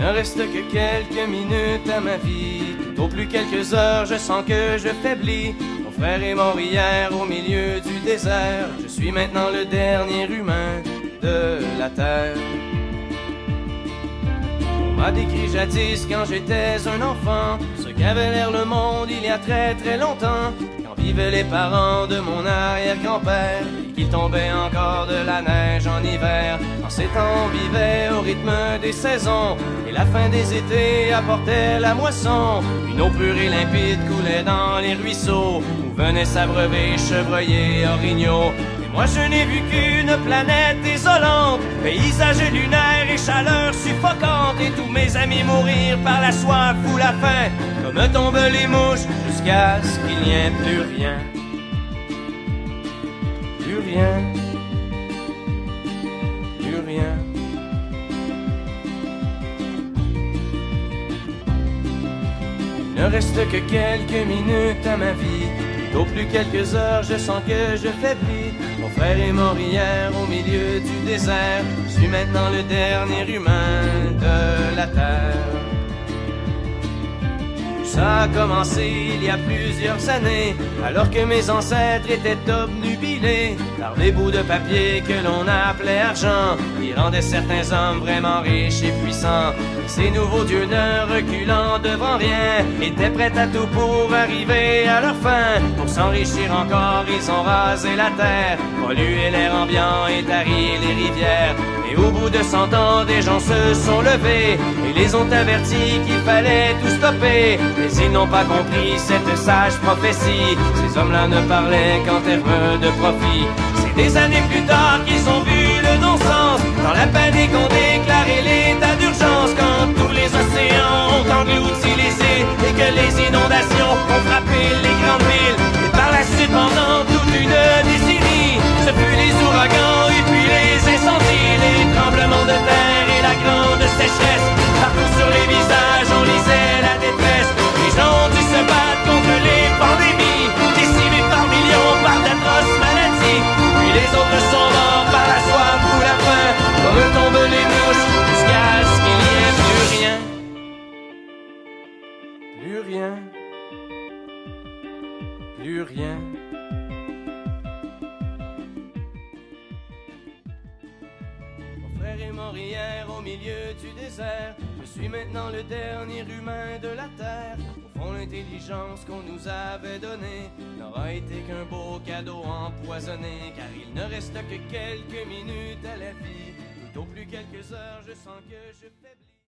Il ne reste que quelques minutes à ma vie. Tout au plus quelques heures, je sens que je faiblis. Mon frère est mort hier au milieu du désert. Je suis maintenant le dernier humain de la terre. On m'a décrit jadis quand j'étais un enfant ce qu'avait l'air le monde il y a très très longtemps, quand vivaient les parents de mon arrière-grand-père et qu'il tombait encore de la neige en hiver. En ces temps on vivait au rythme des saisons et la fin des étés apportait la moisson. Une eau pure et limpide coulait dans les ruisseaux où venaient s'abreuver chevreuils, orignaux. Moi je n'ai vu qu'une planète désolante, paysage lunaire et chaleur suffocante, et tous mes amis mourir par la soif ou la faim, comme tombent les mouches, jusqu'à ce qu'il n'y ait plus rien. Plus rien. Plus rien. Il ne reste que quelques minutes à ma vie. Au plus quelques heures, je sens que je faiblis. Mon frère est mort hier au milieu du désert. Je suis maintenant le dernier humain de la terre. Ça a commencé il y a plusieurs années, alors que mes ancêtres étaient obnubilés par des bouts de papier que l'on appelait argent, qui rendaient certains hommes vraiment riches et puissants. Ces nouveaux dieux, ne reculant devant rien, étaient prêts à tout pour arriver à leur fin. Pour s'enrichir encore, ils ont rasé la terre, pollué l'air ambiant et tari les rivières. Et au bout de 100 ans, des gens se sont levés et les ont avertis qu'il fallait tout stopper. Mais ils n'ont pas compris cette sage prophétie. Ces hommes-là ne parlaient qu'en termes de profit. C'est des années plus tard qu'ils ont vu le non-sens. Dans la panique, on déclarait l'état d'urgence, quand tous les océans ont englouti les îles et que les inondations ont frappé les grandes villes. Et par la suite, pendant toute une décennie, ce fut les ouragans et puis les incendies, les tremblements de terre et la grande sécheresse. Partout sur les visages, on lisait la détresse. Les gens ont dû se battre contre les pandémies, décimés par millions par d'atroces maladies. Puis les autres sont morts par la soif ou la faim, comme tombent les mouches, jusqu'à ce qu'il n'y ait plus rien. Plus rien. Plus rien. Mon frère est mort hier au milieu du désert. Je suis maintenant le dernier humain de la terre. Au fond, l'intelligence qu'on nous avait donnée n'aura été qu'un beau cadeau empoisonné, car il ne reste que quelques minutes à la vie. Tout au plus quelques heures, je sens que je faiblis.